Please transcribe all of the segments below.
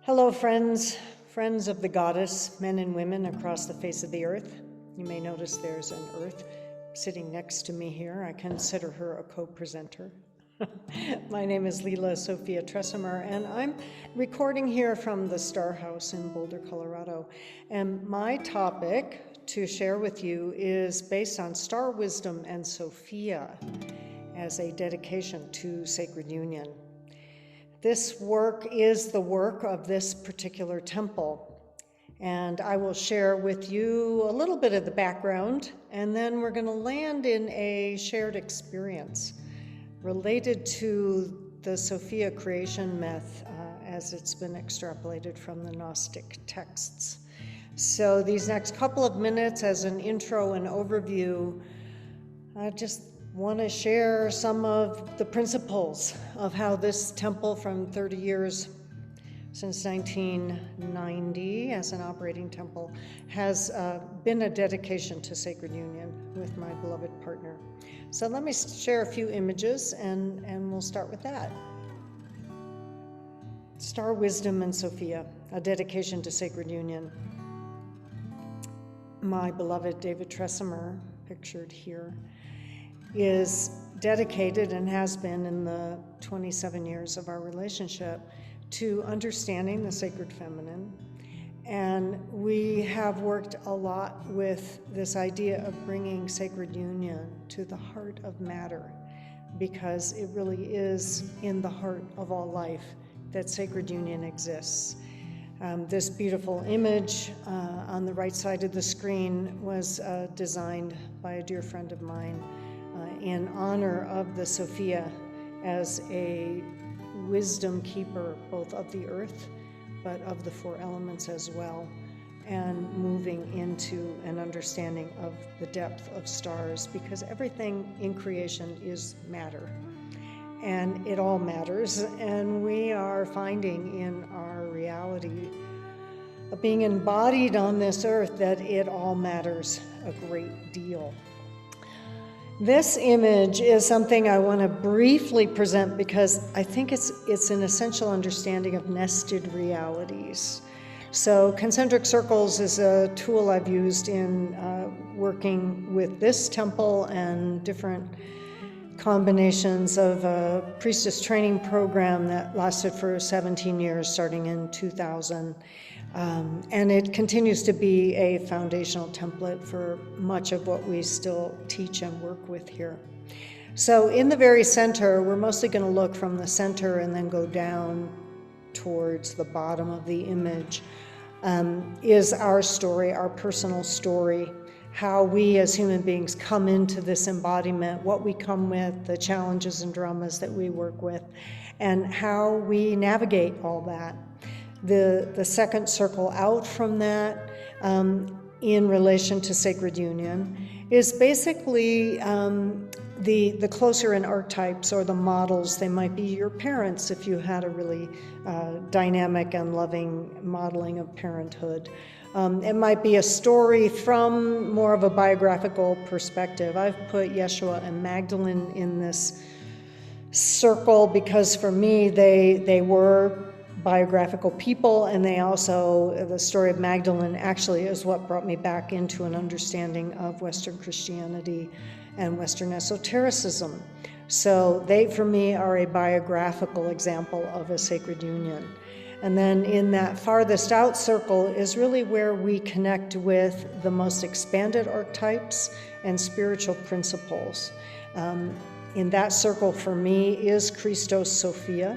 Hello, friends of the goddess, men and women across the face of the earth. You may notice there's an earth sitting next to me here. I consider her a co-presenter. My name is Lila Sophia Tresemer, and I'm recording here from the Star House in Boulder, Colorado. And my topic to share with you is based on star wisdom and Sophia as a dedication to sacred union. This work is the work of this particular temple, and I will share with you a little bit of the background, and then we're going to land in a shared experience related to the Sophia Creation myth as it's been extrapolated from the Gnostic texts. So these next couple of minutes as an intro and overview, I just want to share some of the principles of how this temple from 30 years since 1990 as an operating temple has been a dedication to sacred union with my beloved partner. So let me share a few images and we'll start with that. Star Wisdom and Sophia, a dedication to sacred union. My beloved David Tresemer, pictured here, is dedicated and has been in the 27 years of our relationship to understanding the sacred feminine. And we have worked a lot with this idea of bringing sacred union to the heart of matter, because it really is in the heart of all life that sacred union exists. This beautiful image on the right side of the screen was designed by a dear friend of mine in honor of the Sophia as a wisdom keeper, both of the earth, but of the four elements as well, and moving into an understanding of the depth of stars, because everything in creation is matter, and it all matters, and we are finding in our reality of being embodied on this earth that it all matters a great deal. This image is something I want to briefly present because I think it's an essential understanding of nested realities. So Concentric Circles is a tool I've used in working with this temple and different combinations of a priestess training program that lasted for 17 years, starting in 2000. And it continues to be a foundational template for much of what we still teach and work with here. So in the very center, we're mostly going to look from the center and then go down towards the bottom of the image, is our story, our personal story, how we as human beings come into this embodiment, what we come with, the challenges and dramas that we work with, and how we navigate all that. The second circle out from that, in relation to sacred union, is basically the closer in archetypes or the models. They might be your parents if you had a really dynamic and loving modeling of parenthood. It might be a story from more of a biographical perspective. I've put Yeshua and Magdalene in this circle because for me they were biographical people, and they also, the story of Magdalene actually is what brought me back into an understanding of Western Christianity and Western esotericism. So they, for me, are a biographical example of a sacred union. And then in that farthest out circle is really where we connect with the most expanded archetypes and spiritual principles. In that circle for me is Christos Sophia.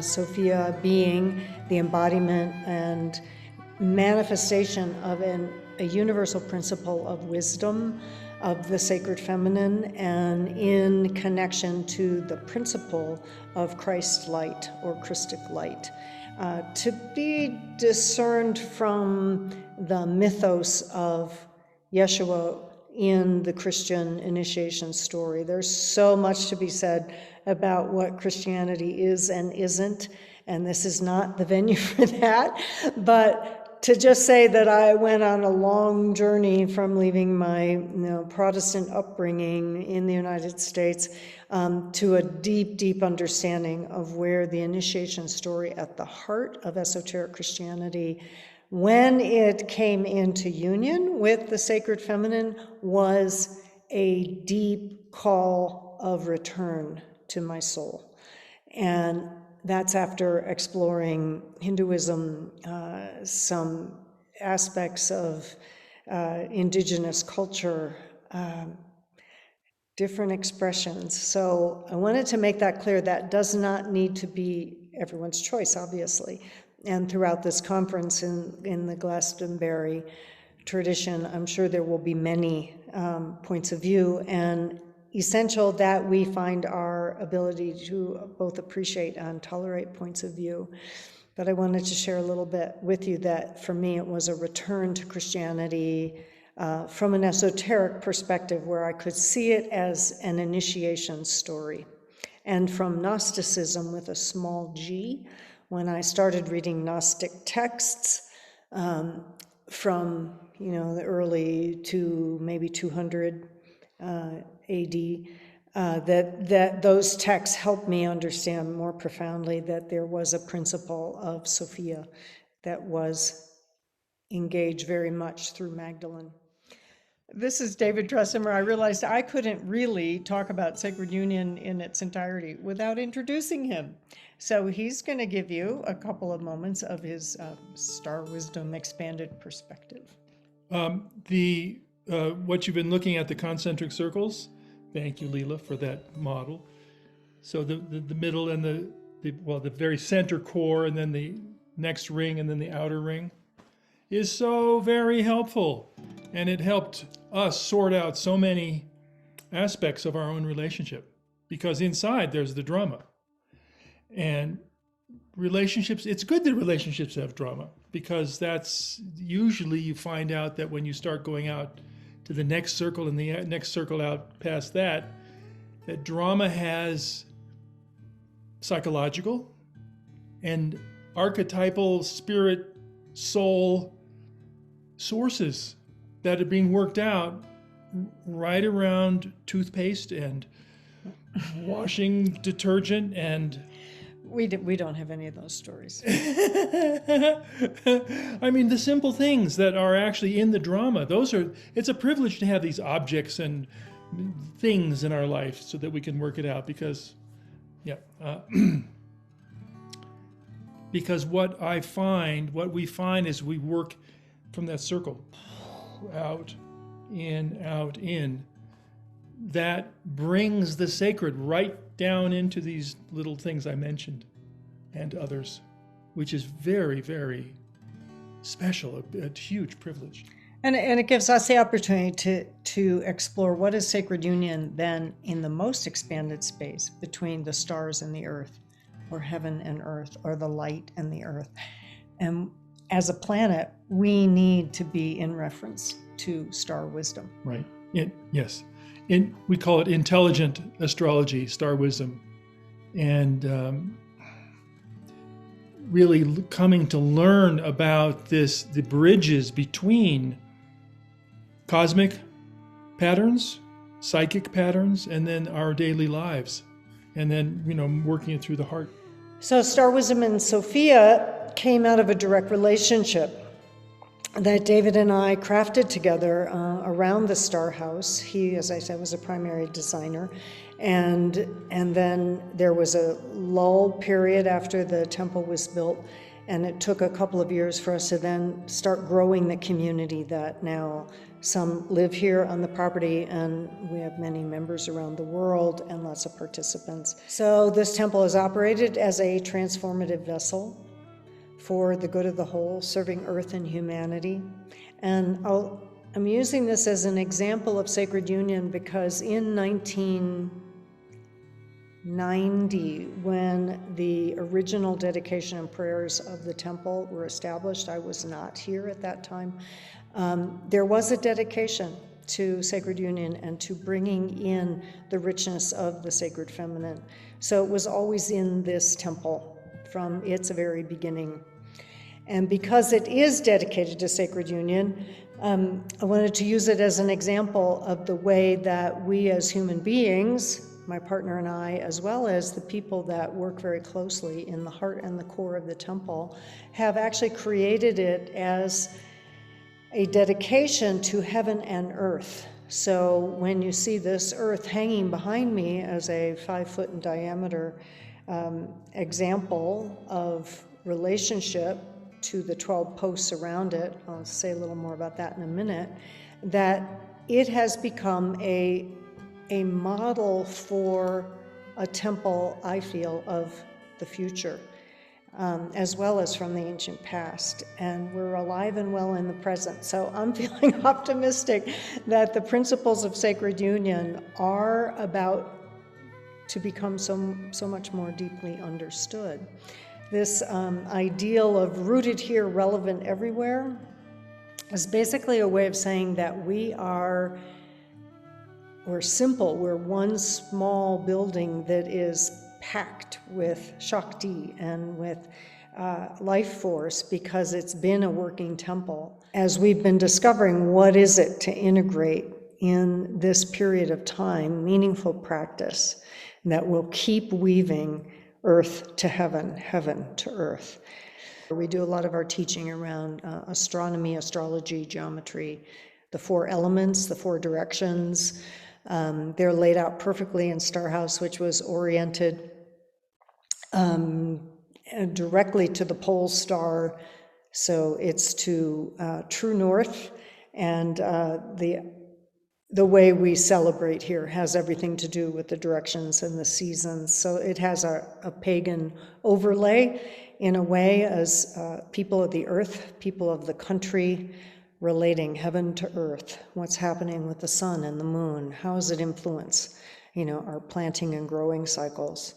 Sophia being the embodiment and manifestation of a universal principle of wisdom, of the sacred feminine, and in connection to the principle of Christ light or Christic light, to be discerned from the mythos of Yeshua in the Christian initiation story. There's so much to be said about what Christianity is and isn't, and this is not the venue for that, but to just say that I went on a long journey from leaving my Protestant upbringing in the United States to a deep, deep understanding of where the initiation story at the heart of esoteric Christianity, when it came into union with the sacred feminine, was a deep call of return to my soul. And that's after exploring Hinduism, some aspects of indigenous culture, different expressions. So I wanted to make that clear. That does not need to be everyone's choice, obviously. And throughout this conference in the Glastonbury tradition, I'm sure there will be many points of view, and essential that we find our ability to both appreciate and tolerate points of view. But I wanted to share a little bit with you that for me it was a return to Christianity from an esoteric perspective where I could see it as an initiation story. And from Gnosticism with a small g, when I started reading Gnostic texts from the early to maybe 200 AD, that those texts helped me understand more profoundly that there was a principle of Sophia that was engaged very much through Magdalene. This is David Tresemer. I realized I couldn't really talk about Sacred Union in its entirety without introducing him. So he's going to give you a couple of moments of his Star Wisdom expanded perspective. What you've been looking at, the concentric circles, thank you, Lila, for that model. So the middle and the very center core, and then the next ring, and then the outer ring, is so very helpful. And it helped us sort out so many aspects of our own relationship, because inside there's the drama. And relationships, it's good that relationships have drama, because that's usually you find out that when you start going out to the next circle and the next circle out past that drama has psychological and archetypal spirit soul sources that are being worked out right around toothpaste and washing detergent and we don't have any of those stories. I mean, the simple things that are actually in the drama, it's a privilege to have these objects and things in our life so that we can work it out, because because what we find is we work from that circle, out, in, that brings the sacred right down into these little things I mentioned and others, which is very, very special, a huge privilege. And it gives us the opportunity to explore what is sacred union then in the most expanded space between the stars and the earth, or heaven and earth, or the light and the earth. And as a planet, we need to be in reference to star wisdom. Right. Yes. We call it intelligent astrology, star wisdom, and really coming to learn about the bridges between cosmic patterns, psychic patterns, and then our daily lives, and then working it through the heart. So Star Wisdom and Sophia came out of a direct relationship that David and I crafted together around the Star House. He, as I said, was a primary designer. And then there was a lull period after the temple was built, and it took a couple of years for us to then start growing the community that now some live here on the property, and we have many members around the world and lots of participants. So this temple is operated as a transformative vessel for the good of the whole, serving earth and humanity. And I'm using this as an example of sacred union because in 1990, when the original dedication and prayers of the temple were established, I was not here at that time, there was a dedication to sacred union and to bringing in the richness of the sacred feminine. So it was always in this temple from its very beginning. And because it is dedicated to sacred union, I wanted to use it as an example of the way that we as human beings, my partner and I, as well as the people that work very closely in the heart and the core of the temple, have actually created it as a dedication to heaven and earth. So when you see this earth hanging behind me as a 5-foot in diameter example of relationship to the 12 posts around it, I'll say a little more about that in a minute, that it has become a model for a temple, I feel, of the future, as well as from the ancient past. And we're alive and well in the present. So I'm feeling optimistic that the principles of sacred union are about to become so much more deeply understood. This ideal of rooted here, relevant everywhere, is basically a way of saying that we're simple. We're one small building that is packed with Shakti and with life force because it's been a working temple. As we've been discovering, what is it to integrate in this period of time, meaningful practice that will keep weaving earth to heaven, heaven to earth. We do a lot of our teaching around astronomy, astrology, geometry, the 4 elements, the 4 directions. They're laid out perfectly in Star House, which was oriented directly to the pole star. So it's to true north, and the way we celebrate here has everything to do with the directions and the seasons. So it has a pagan overlay in a way as people of the earth, people of the country, relating heaven to earth. What's happening with the sun and the moon? How does it influence, our planting and growing cycles?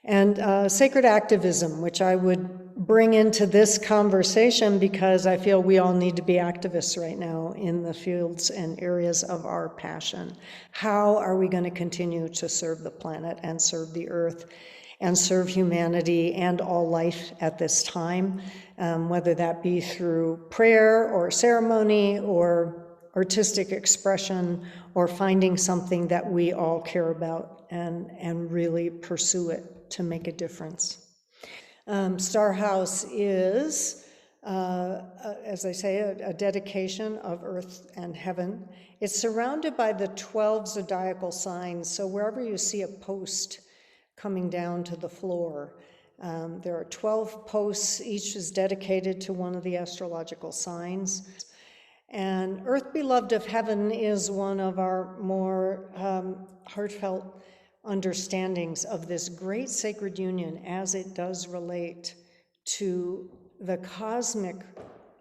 And sacred activism, which I would bring into this conversation because I feel we all need to be activists right now in the fields and areas of our passion. How are we going to continue to serve the planet and serve the earth and serve humanity and all life at this time, whether that be through prayer or ceremony or artistic expression or finding something that we all care about and really pursue it to make a difference. Star House is, as I say, a dedication of earth and heaven. It's surrounded by the 12 zodiacal signs, so wherever you see a post coming down to the floor, there are 12 posts, each is dedicated to one of the astrological signs. And Earth Beloved of Heaven is one of our more heartfelt understandings of this great sacred union as it does relate to the cosmic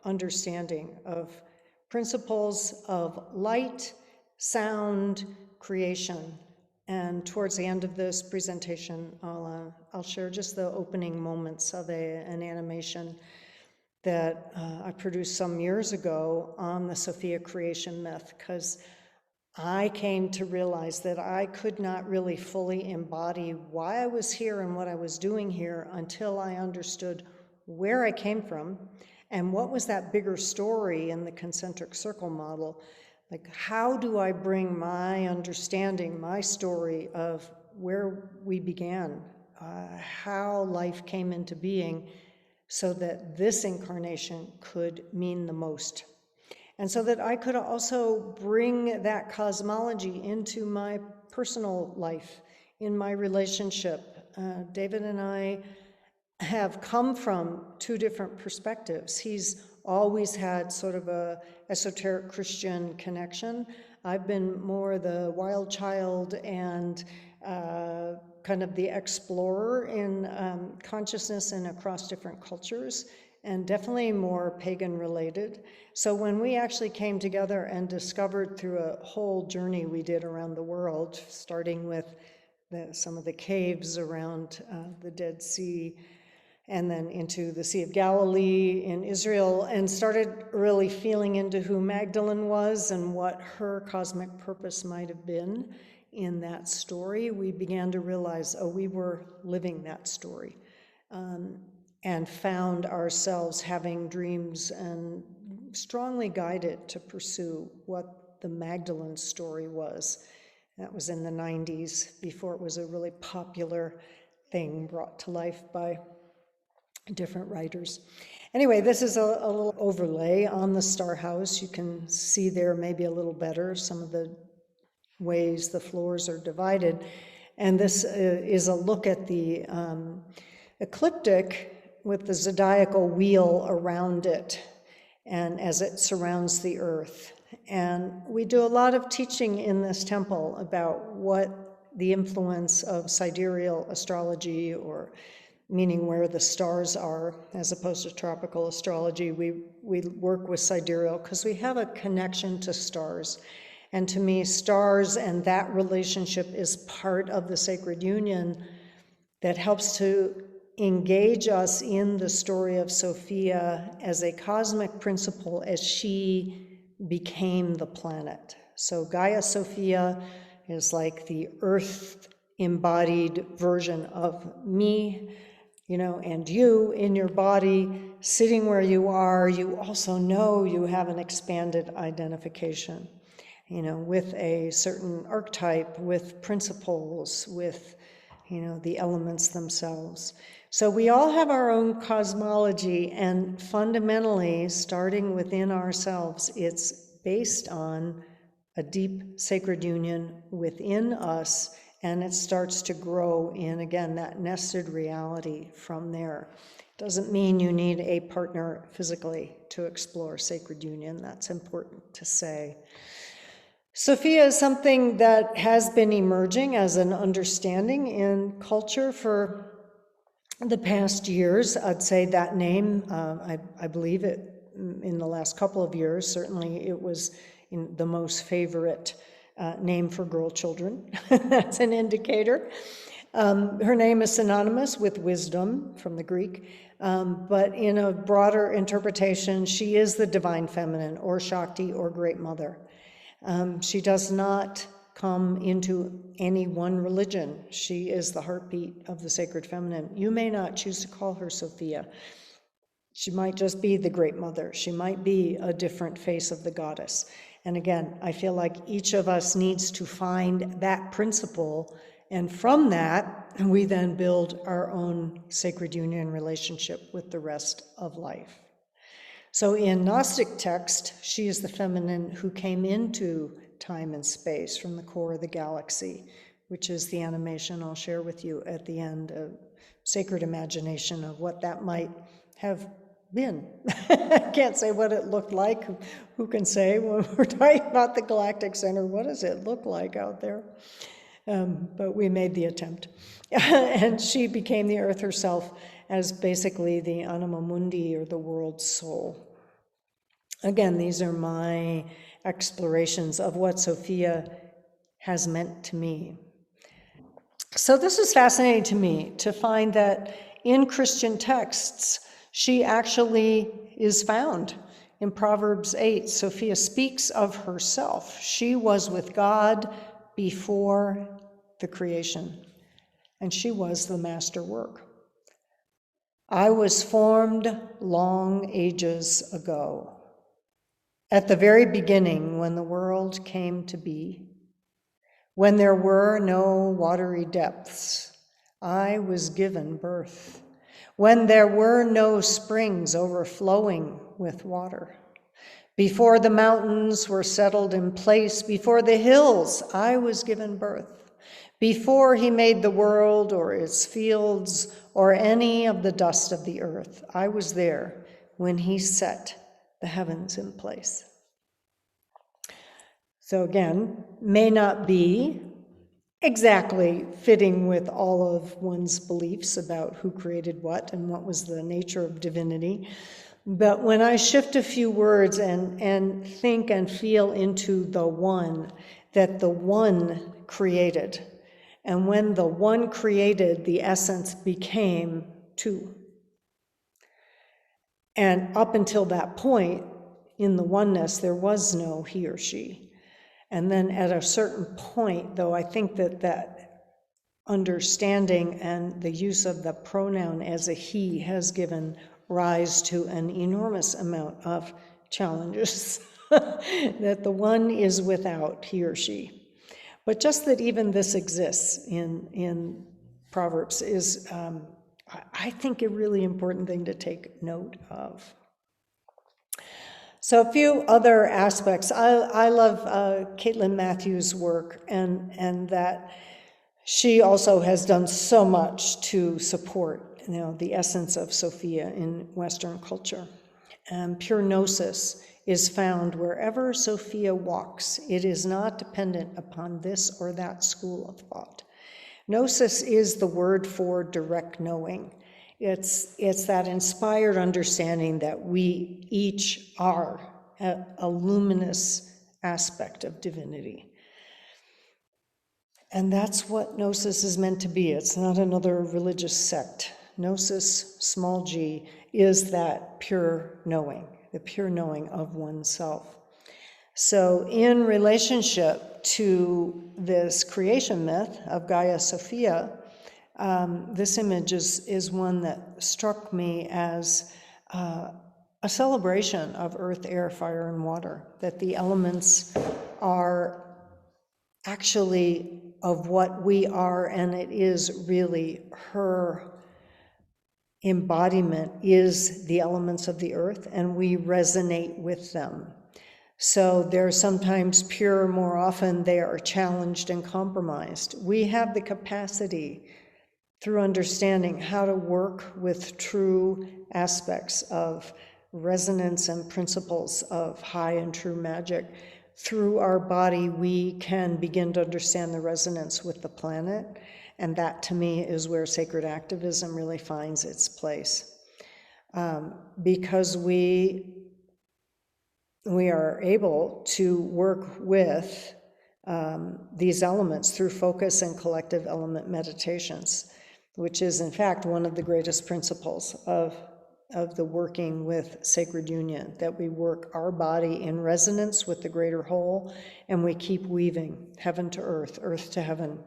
understanding of principles of light, sound, creation. And towards the end of this presentation, I'll share just the opening moments of an animation that I produced some years ago on the Sophia Creation myth, because I came to realize that I could not really fully embody why I was here and what I was doing here until I understood where I came from and what was that bigger story in the concentric circle model. Like, how do I bring my understanding, my story of where we began, how life came into being, so that this incarnation could mean the most. And so that I could also bring that cosmology into my personal life, in my relationship. David and I have come from 2 different perspectives. He's always had sort of a esoteric Christian connection. I've been more the wild child and kind of the explorer in consciousness and across different cultures, and definitely more pagan related. So when we actually came together and discovered through a whole journey we did around the world, starting with some of the caves around the Dead Sea, and then into the Sea of Galilee in Israel, and started really feeling into who Magdalene was and what her cosmic purpose might have been in that story, we began to realize, we were living that story. and found ourselves having dreams and strongly guided to pursue what the Magdalene story was. That was in the 90s, before it was a really popular thing brought to life by different writers. Anyway, this is a little overlay on the star house. You can see there maybe a little better some of the ways the floors are divided. And this is a look at the ecliptic with the zodiacal wheel around it, and as it surrounds the earth. And we do a lot of teaching in this temple about what the influence of sidereal astrology, or meaning where the stars are, as opposed to tropical astrology. We work with sidereal because we have a connection to stars. And to me, stars and that relationship is part of the sacred union that helps to engage us in the story of Sophia as a cosmic principle as she became the planet. So Gaia Sophia is like the earth embodied version of me, and you in your body, sitting where you are. You also know you have an expanded identification, with a certain archetype, with principles, with, the elements themselves. So we all have our own cosmology, and fundamentally, starting within ourselves, it's based on a deep sacred union within us, and it starts to grow in, again, that nested reality from there. Doesn't mean you need a partner physically to explore sacred union. That's important to say. Sophia is something that has been emerging as an understanding in culture for the past years. I'd say that name, I believe it in the last couple of years, certainly it was the most favorite name for girl children. That's an indicator. Her name is synonymous with wisdom from the Greek, but in a broader interpretation, she is the divine feminine, or Shakti, or Great Mother. She does not come into any one religion. She is the heartbeat of the sacred feminine. You may not choose to call her Sophia. She might just be the Great Mother. She might be a different face of the goddess. And again, I feel like each of us needs to find that principle, and from that, we then build our own sacred union relationship with the rest of life. So in Gnostic text, she is the feminine who came into time and space from the core of the galaxy, which is the animation I'll share with you at the end, a sacred imagination of what that might have been. I can't say what it looked like. Who can say when we're talking about the galactic center, what does it look like out there? But we made the attempt. And she became the earth herself as basically the anima mundi, or the world soul. Again, these are my explorations of what Sophia has meant to me. So this is fascinating to me, to find that in Christian texts, she actually is found. In Proverbs 8, Sophia speaks of herself. She was with God before the creation, and she was the master work. I was formed long ages ago. At the very beginning, when the world came to be, when there were no watery depths, I was given birth. When there were no springs overflowing with water, before the mountains were settled in place, before the hills, I was given birth. Before he made the world or its fields or any of the dust of the earth, I was there when he set the heavens in place. So again, may not be exactly fitting with all of one's beliefs about who created what and what was the nature of divinity. But when I shift a few words and think and feel into the one, that the one created, and when the one created, the essence became two. And up until that point, in the oneness, there was no he or she. And then at a certain point, though I think that understanding and the use of the pronoun as a he has given rise to an enormous amount of challenges that the one is without, he or she. But just that even this exists in Proverbs is, I think, a really important thing to take note of. So a few other aspects. I love Caitlin Matthews' work, and that she also has done so much to support, the essence of Sophia in Western culture. Pure gnosis is found wherever Sophia walks. It is not dependent upon this or that school of thought. Gnosis is the word for direct knowing. It's that inspired understanding that we each are a luminous aspect of divinity. And that's what Gnosis is meant to be. It's not another religious sect. Gnosis, small g, is that pure knowing, the pure knowing of oneself. So in relationship to this creation myth of Gaia Sophia, this image is one that struck me as a celebration of earth, air, fire, and water, that the elements are actually of what we are, and it is really her embodiment is the elements of the earth, and we resonate with them. So they're sometimes pure, more often they are challenged and compromised. We have the capacity, through understanding how to work with true aspects of resonance and principles of high and true magic. Through our body, we can begin to understand the resonance with the planet, and that, to me, is where sacred activism really finds its place. Because we are able to work with these elements through focus and collective element meditations, which is, in fact, one of the greatest principles of the working with sacred union, that we work our body in resonance with the greater whole, and we keep weaving heaven to earth, earth to heaven.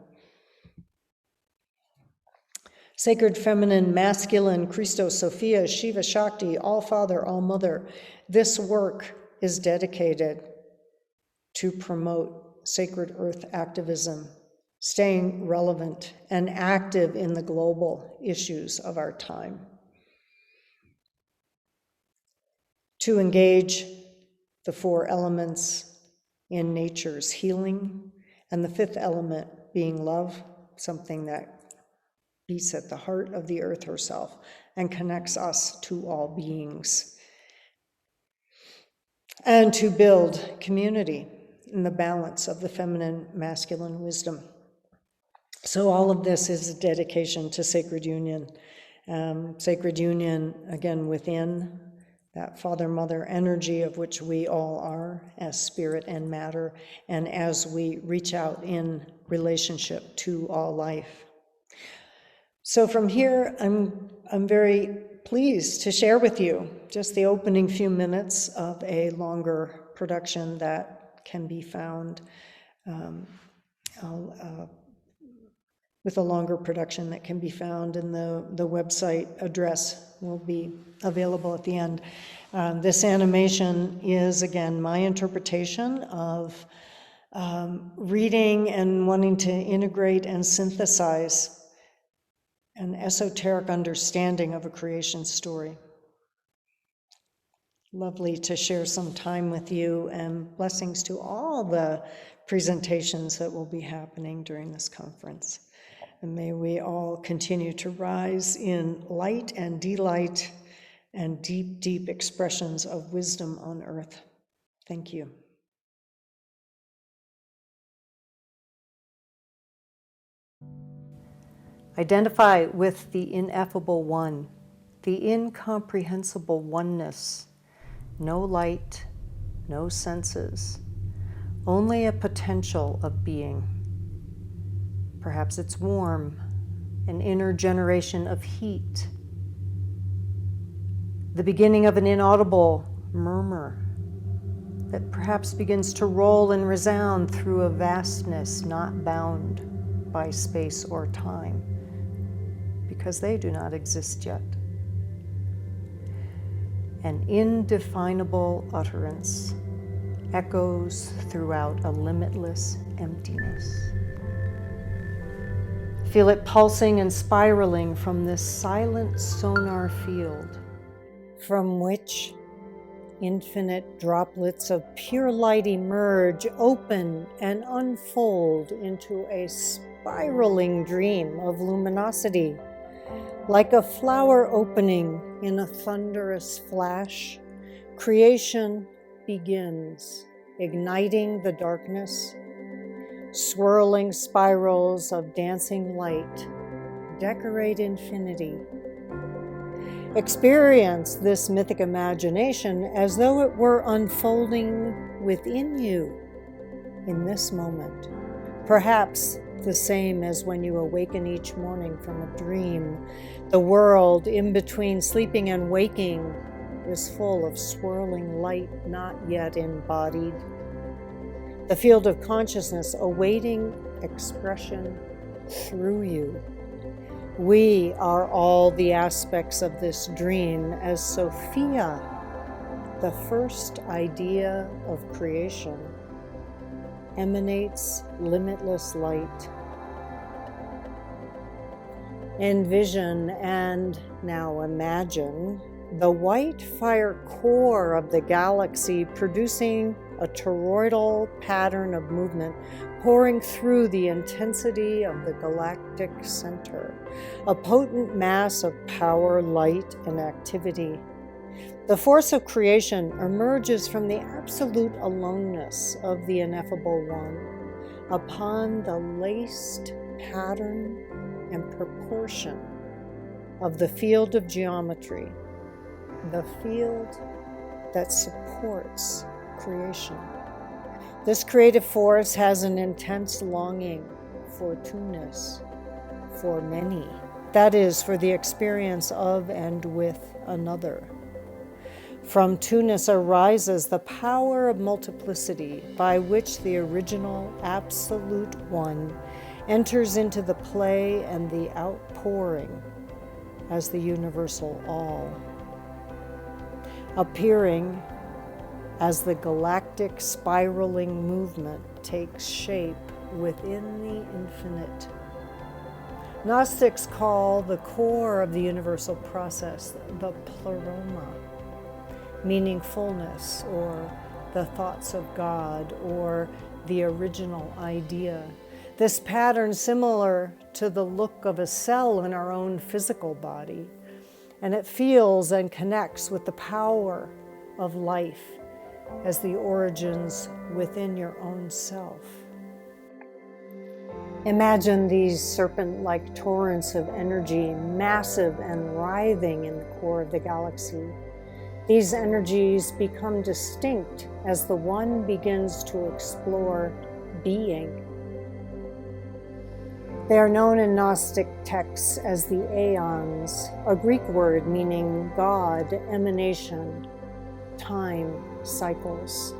Sacred feminine, masculine, Christos, Sophia, Shiva, Shakti, all Father, all Mother. This work is dedicated to promote sacred earth activism, staying relevant and active in the global issues of our time. To engage the four elements in nature's healing, and the fifth element being love, something that beats at the heart of the earth herself and connects us to all beings. And to build community in the balance of the feminine, masculine wisdom. So all of this is a dedication to sacred union. Sacred union, again, within that father-mother energy of which we all are as spirit and matter, and as we reach out in relationship to all life. So from here, I'm very pleased to share with you just the opening few minutes of a longer production that can be found, with a longer production that can be found, and the website address will be available at the end. This animation is, again, my interpretation of reading and wanting to integrate and synthesize an esoteric understanding of a creation story. Lovely to share some time with you, and blessings to all the presentations that will be happening during this conference. And may we all continue to rise in light and delight and deep, deep expressions of wisdom on earth. Thank you. Identify with the ineffable one, the incomprehensible oneness. No light, no senses, only a potential of being. Perhaps it's warm, an inner generation of heat, the beginning of an inaudible murmur that perhaps begins to roll and resound through a vastness not bound. by space or time, because they do not exist yet. An indefinable utterance echoes throughout a limitless emptiness. Feel it pulsing and spiraling from this silent sonar field, from which infinite droplets of pure light emerge, open, and unfold into a spiraling dream of luminosity. Like a flower opening in a thunderous flash, creation begins, igniting the darkness. Swirling spirals of dancing light decorate infinity. Experience this mythic imagination as though it were unfolding within you in this moment. Perhaps the same as when you awaken each morning from a dream. The world in between sleeping and waking is full of swirling light not yet embodied. The field of consciousness awaiting expression through you. We are all the aspects of this dream, as Sophia, the first idea of creation, emanates limitless light. Envision and now imagine the white fire core of the galaxy producing a toroidal pattern of movement pouring through the intensity of the galactic center, a potent mass of power, light, and activity. The force of creation emerges from the absolute aloneness of the ineffable one upon the laced pattern and proportion of the field of geometry, the field that supports creation. This creative force has an intense longing for two-ness, for many. That is, for the experience of and with another. From two-ness arises the power of multiplicity by which the original absolute one enters into the play and the outpouring as the universal all. Appearing as the galactic spiraling movement takes shape within the infinite. Gnostics call the core of the universal process the pleroma, meaning fullness, or the thoughts of God, or the original idea. This pattern similar to the look of a cell in our own physical body, and it feels and connects with the power of life as the origins within your own self. Imagine these serpent-like torrents of energy, massive and writhing in the core of the galaxy. These energies become distinct as the one begins to explore being. They are known in Gnostic texts as the aeons, a Greek word meaning God, emanation, time, cycles.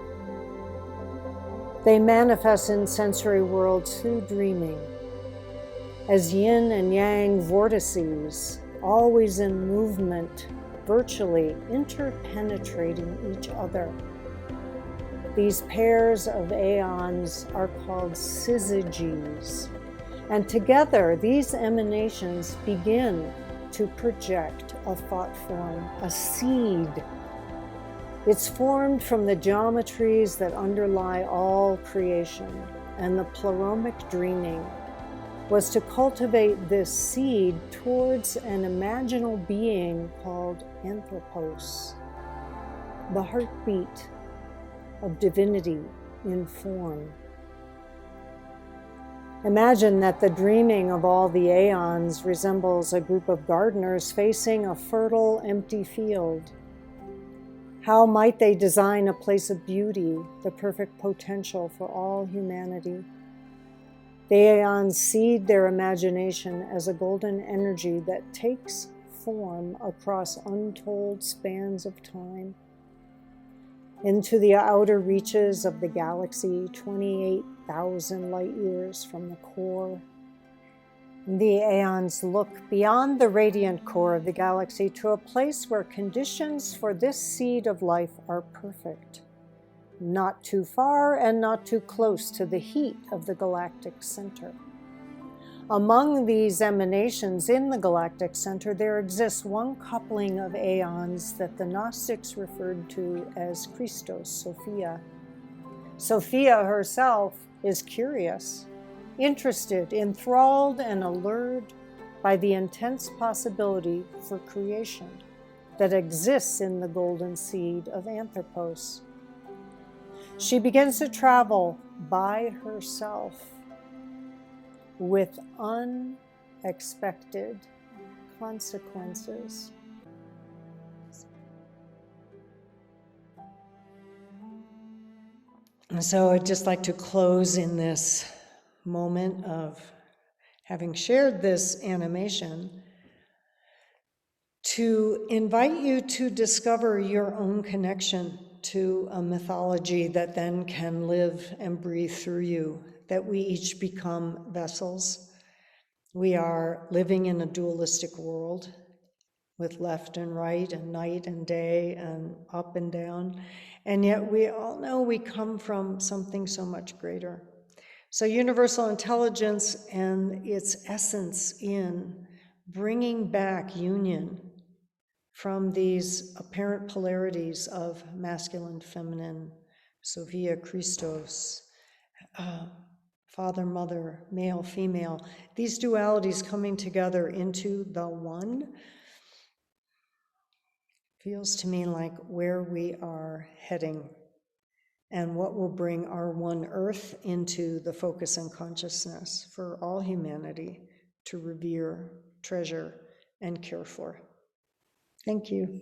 They manifest in sensory worlds through dreaming, as yin and yang vortices, always in movement, virtually interpenetrating each other. These pairs of aeons are called syzygies, and together these emanations begin to project a thought form, a seed. It's formed from the geometries that underlie all creation, and the pleromic dreaming was to cultivate this seed towards an imaginal being called anthropos, the heartbeat of divinity in form. Imagine that the dreaming of all the aeons resembles a group of gardeners facing a fertile, empty field. How might they design a place of beauty, the perfect potential for all humanity? The aeons seed their imagination as a golden energy that takes form across untold spans of time. Into the outer reaches of the galaxy, 28,000 light years from the core, The aeons look beyond the radiant core of the galaxy to a place where conditions for this seed of life are perfect, not too far and not too close to the heat of the galactic center. Among these emanations in the galactic center, there exists one coupling of aeons that the Gnostics referred to as Christos, Sophia. Sophia herself is curious, interested, enthralled, and allured by the intense possibility for creation that exists in the golden seed of Anthropos. She begins to travel by herself with unexpected consequences. And so I'd just like to close in this moment of having shared this animation to invite you to discover your own connection to a mythology that then can live and breathe through you, that we each become vessels. We are living in a dualistic world with left and right and night and day and up and down. And yet we all know we come from something so much greater. So universal intelligence and its essence in bringing back union from these apparent polarities of masculine, feminine, Sophia, Christos, father, mother, male, female, these dualities coming together into the one feels to me like where we are heading and what will bring our one earth into the focus and consciousness for all humanity to revere, treasure, and care for. Thank you.